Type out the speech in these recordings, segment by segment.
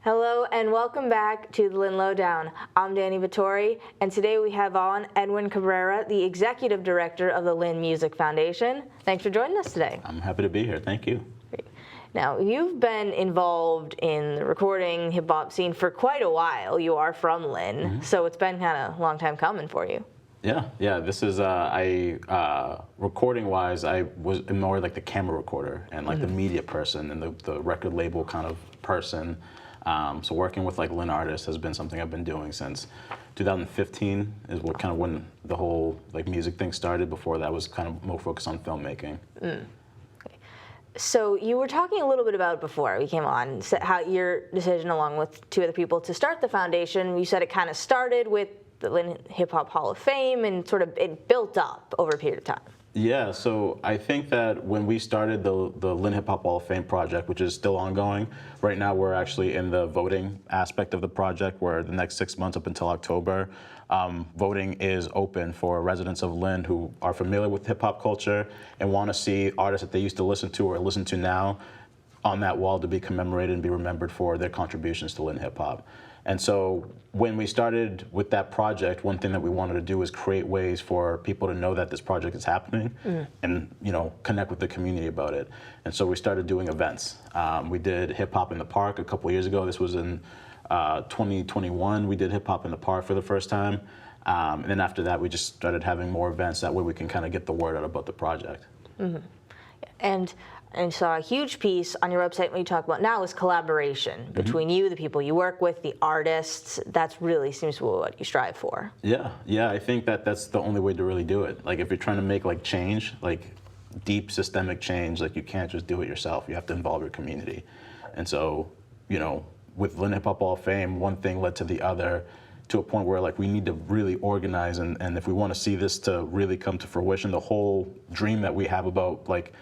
Hello and welcome back to the Lynn Lowdown. I'm Danny Vittori, and today we have on Edwin Cabrera, the Executive Director of the Lynn Music Foundation. Thanks for joining us today. I'm happy to be here. Thank you. Great. Now, you've been involved in the recording hip-hop scene for quite a while. You are from Lynn, so it's been kind of a long time coming for you. Yeah. This is recording-wise, I was more like the camera recorder and like the media person and the record label kind of person. So working with like LynnArts has been something I've been doing since 2015 is what kind of when the whole like music thing started. Before that was kind of more focused on filmmaking. Okay. So you were talking a little bit about it before we came on, how your decision along with two other people to start the foundation. You said it kind of started with the Lynn Hip Hop Hall of Fame and sort of it built up over a period of time. Yeah, so I think that when we started the Lynn Hip Hop Hall of Fame project, which is still ongoing, right now we're actually in the voting aspect of the project where the next 6 months up until October, voting is open for residents of Lynn who are familiar with hip hop culture and want to see artists that they used to listen to or listen to now on that wall to be commemorated and be remembered for their contributions to Lynn hip hop. And so when we started with that project, one thing that we wanted to do is create ways for people to know that this project is happening and, you know, connect with the community about it. And so we started doing events. We did Hip Hop in the Park a couple of years ago. This was in 2021. We did Hip Hop in the Park for the first time. And then after that, we just started having more events. That way we can kind of get the word out about the project. And saw a huge piece on your website when you talk about now is collaboration between you, the people you work with, the artists. That's really seems to be what you strive for. Yeah, I think that that's the only way to really do it. Like if you're trying to make like change, like deep systemic change, like you can't just do it yourself. You have to involve your community. And so, you know, with Lynn Hip Hop Hall of Fame, one thing led to the other to a point where like we need to really organize and if we want to see this to really come to fruition, the whole dream that we have about like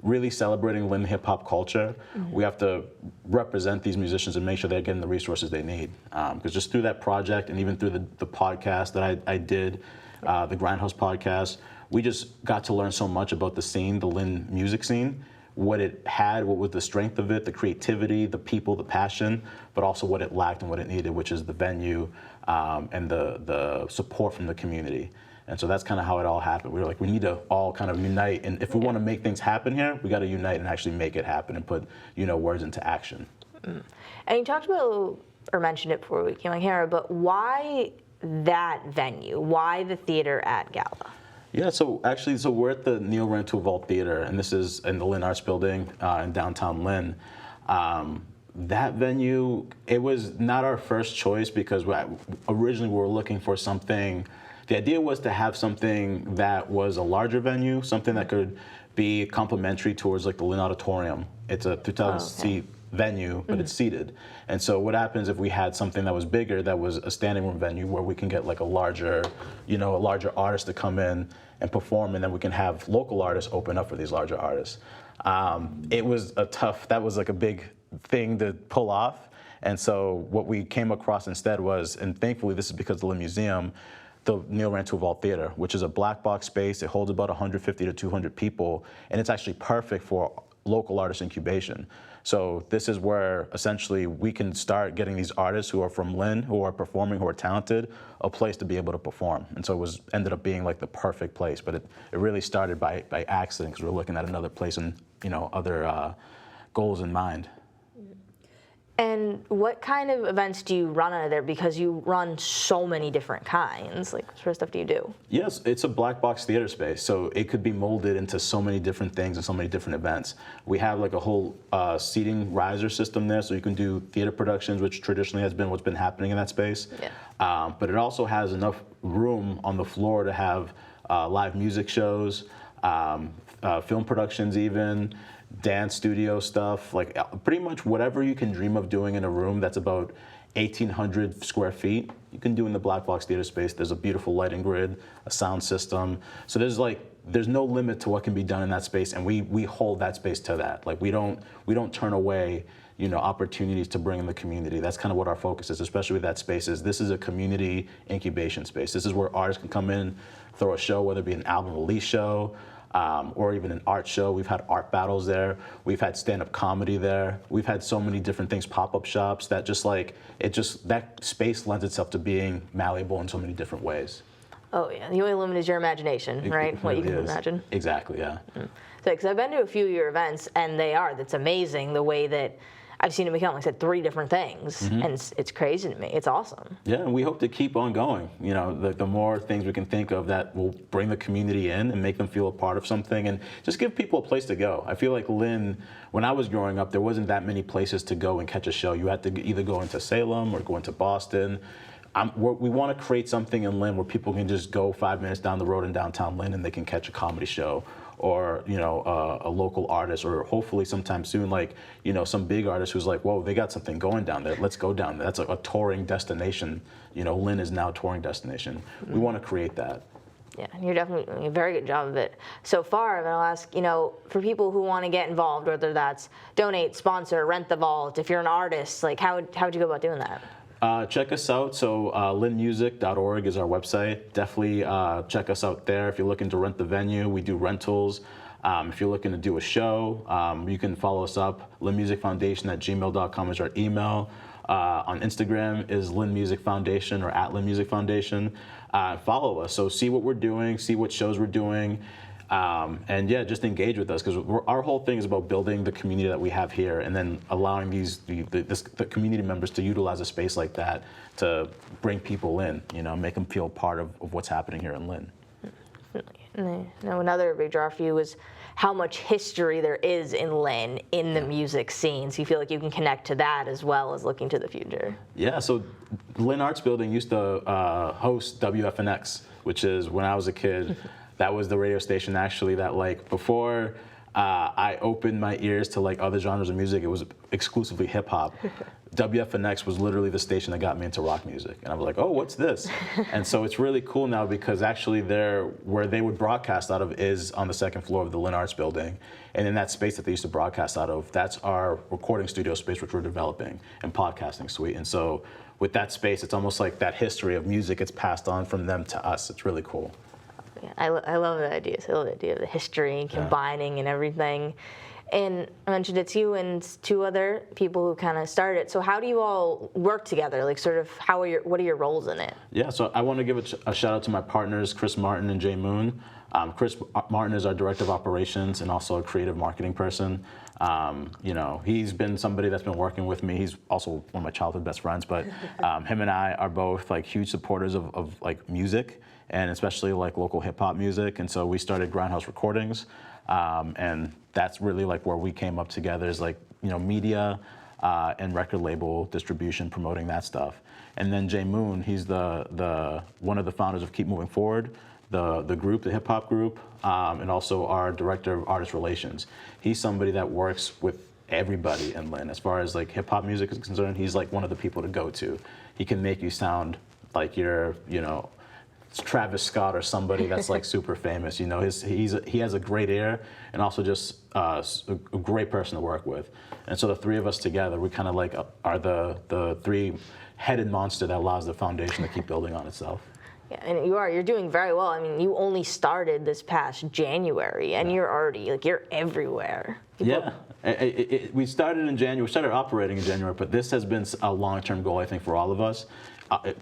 really celebrating Lynn hip hop culture, we have to represent these musicians and make sure they're getting the resources they need. Because just through that project and even through the podcast that I did, the Grindhouse podcast, we just got to learn so much about the scene, the Lynn music scene, what it had, what was the strength of it, the creativity, the people, the passion, but also what it lacked and what it needed, which is the venue and the support from the community. And so that's kind of how it all happened. We were like, we need to all kind of unite, and if we want to make things happen here, we got to unite and actually make it happen and put, you know, words into action. And you talked about, or mentioned it before we came on camera, but why that venue? Why the theater at Gala? Yeah, so we're at the Neal Rantoul Vault Theater, and this is in the LynnArts building in downtown Lynn. That venue, it was not our first choice because originally we were looking for something. The idea was to have something that was a larger venue, something that could be complementary towards like the Lynn Auditorium. It's a 2,000 seat venue, but it's seated. And so what happens if we had something that was bigger, that was a standing room venue where we can get like a larger artist to come in and perform, and then we can have local artists open up for these larger artists. It was that was like a big thing to pull off. And so what we came across instead was, and thankfully this is because of the Lynn Museum, the Neal Rantoul Vault Theater, which is a black box space. It holds about 150 to 200 people, and it's actually perfect for local artist incubation. So this is where essentially we can start getting these artists who are from Lynn, who are performing, who are talented, a place to be able to perform. And so it ended up being like the perfect place, but it really started by accident because we were looking at another place and, you know, other goals in mind. And what kind of events do you run out of there? Because you run so many different kinds. Like, what sort of stuff do you do? Yes, it's a black box theater space, so it could be molded into so many different things and so many different events. We have like a whole seating riser system there, so you can do theater productions, which traditionally has been what's been happening in that space. Yeah. But it also has enough room on the floor to have live music shows, film productions even, dance studio stuff, like pretty much whatever you can dream of doing in a room that's about 1,800 square feet, you can do in the black box theater space. There's a beautiful lighting grid, a sound system. So there's no limit to what can be done in that space, and we hold that space to that. Like we don't turn away, you know, opportunities to bring in the community. That's kind of what our focus is, especially with that space. This is a community incubation space. This is where artists can come in, throw a show, whether it be an album release show, or even an art show. We've had art battles there. We've had stand-up comedy there. We've had so many different things, pop-up shops, that that space lends itself to being malleable in so many different ways. Oh yeah, the only limit is your imagination, right? What you can imagine. Exactly, yeah. So, because I've been to a few of your events, and that's amazing the way that I've seen it become, like I said, 3 different things, and it's crazy to me. It's awesome. Yeah, and we hope to keep on going. You know, the more things we can think of that will bring the community in and make them feel a part of something, and just give people a place to go. I feel like Lynn, when I was growing up, there wasn't that many places to go and catch a show. You had to either go into Salem or go into Boston. We want to create something in Lynn where people can just go 5 minutes down the road in downtown Lynn and they can catch a comedy show, or a local artist, or hopefully sometime soon, like some big artist who's like, whoa, they got something going down there. Let's go down there. That's a touring destination. Lynn is now a touring destination. We want to create that. Yeah, and you're definitely doing a very good job of it so far. And I'll ask, for people who want to get involved, whether that's donate, sponsor, rent the vault. If you're an artist, like how would you go about doing that? Check us out. So LynnMusic.org is our website. Definitely check us out there. If you're looking to rent the venue, we do rentals. If you're looking to do a show, you can follow us up. Lynn Music Foundation @gmail.com is our email. On Instagram is Lynn Music Foundation, or @Lynn Music Foundation. Follow us. So see what we're doing, see what shows we're doing. And yeah, just engage with us, because our whole thing is about building the community that we have here, and then allowing the community members to utilize a space like that to bring people in, make them feel part of what's happening here in Lynn. Now, another big draw for you is how much history there is in Lynn in the music scene. So you feel like you can connect to that as well as looking to the future. Yeah, so LynnArts building used to host WFNX, which is, when I was a kid, that was the radio station actually that, like, before I opened my ears to like other genres of music, it was exclusively hip hop. WFNX was literally the station that got me into rock music, and I was like, oh, what's this? And so it's really cool now, because actually where they would broadcast out of is on the 2nd floor of the LynnArts building, and in that space that they used to broadcast out of, that's our recording studio space, which we're developing, and podcasting suite. And so with that space, it's almost like that history of music gets passed on from them to us. It's really cool. Yeah, I love the ideas. I love the idea of the history and combining and everything. And I mentioned it's you and 2 other people who kind of started it. So how do you all work together? Like, sort of, what are your roles in it? Yeah, so I want to give a shout out to my partners, Chris Martin and Jay Moon. Chris Martin is our director of operations and also a creative marketing person. He's been somebody that's been working with me. He's also one of my childhood best friends, but him and I are both like huge supporters of like music, and especially like local hip hop music. And so we started Grindhouse Recordings, and that's really like where we came up together, is like, media and record label distribution, promoting that stuff. And then Jay Moon, he's the one of the founders of Keep Moving Forward, the group, the hip hop group, and also our director of artist relations. He's somebody that works with everybody in Lynn. As far as like hip hop music is concerned, he's like one of the people to go to. He can make you sound like you're, Travis Scott or somebody that's like super famous. He has a great ear, and also just a great person to work with. And so the 3 of us together, we kind of like are the 3-headed monster that allows the foundation to keep building on itself. Yeah, and you're doing very well. I mean, you only started this past January, and you're already, like, you're everywhere. We started in January. We started operating in January, but this has been a long-term goal, I think, for all of us.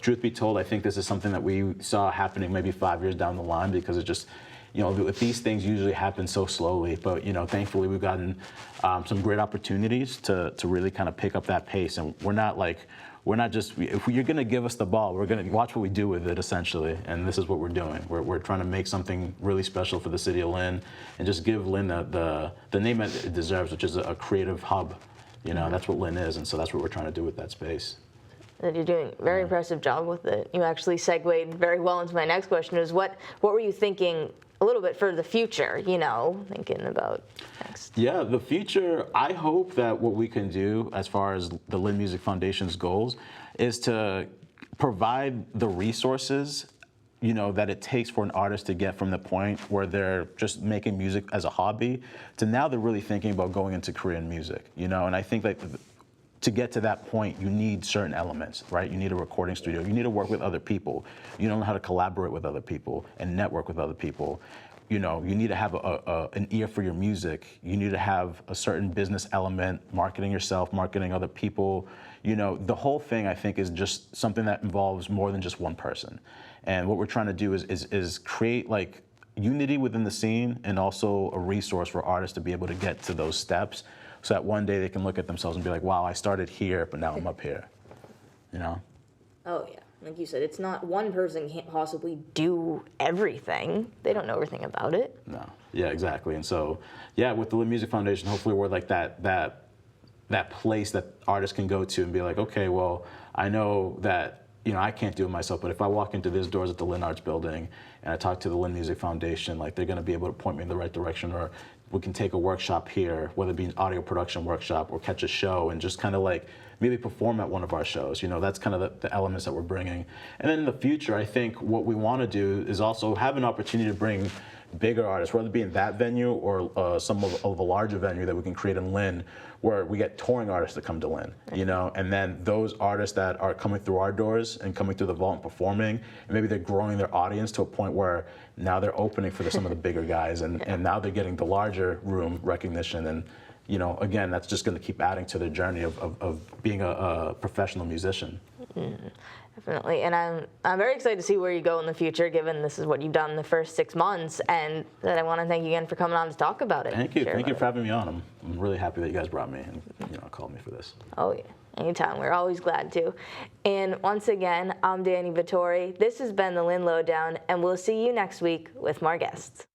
Truth be told, I think this is something that we saw happening maybe 5 years down the line, because it just, these things usually happen so slowly. But, thankfully we've gotten some great opportunities to really kind of pick up that pace. And we're not just, if you're going to give us the ball, we're going to watch what we do with it, essentially. And this is what we're doing. We're trying to make something really special for the city of Lynn, and just give Lynn the name that it deserves, which is a creative hub. That's what Lynn is, and so that's what we're trying to do with that space. And you're doing a very impressive job with it. You actually segued very well into my next question, is what were you thinking a little bit for the future, thinking about next? Yeah, the future, I hope that what we can do as far as the Lynn Music Foundation's goals is to provide the resources, that it takes for an artist to get from the point where they're just making music as a hobby to now they're really thinking about going into career in music, and I think that to get to that point, you need certain elements, right? You need a recording studio. You need to work with other people. You don't know how to collaborate with other people and network with other people. you know, you need to have an ear for your music. You need to have a certain business element, marketing yourself, marketing other people. You know, the whole thing, I think, is just something that involves more than just one person. And what we're trying to do is create like unity within the scene and also a resource for artists to be able to get to those steps so that one day they can look at themselves and be like, wow, I started here, but now I'm up here, you know? Oh, yeah. Like you said, it's not one person can't possibly do everything. They don't know everything about it. No. Yeah, exactly. And so, yeah, with the Lynn Music Foundation, hopefully we're like that place that artists can go to and be like, okay, well, I know that, you know, I can't do it myself, but if I walk into these doors at the LynnArts building and I talk to the Lynn Music Foundation, like they're going to be able to point me in the right direction, or we can take a workshop here, whether it be an audio production workshop or catch a show and just kind of like maybe perform at one of our shows. You know, that's kind of the elements that we're bringing. And then in the future, I think what we want to do is also have an opportunity to bring bigger artists, whether it be in that venue or some of a larger venue that we can create in Lynn, where we get touring artists to come to Lynn, you know, and then those artists that are coming through our doors and coming through the vault and performing, and maybe they're growing their audience to a point where now they're opening for some of the bigger guys, and now they're getting the larger room recognition, and you know, again, that's just going to keep adding to their journey of being a professional musician. Definitely, and I'm very excited to see where you go in the future, given this is what you've done the first 6 months, and that I want to thank you again for coming on to talk about it. Thank you for having me on. I'm really happy that you guys brought me and called me for this. Oh yeah, anytime. We're always glad to. And once again, I'm Danny Vittori. This has been the Lynn Lowdown, and we'll see you next week with more guests.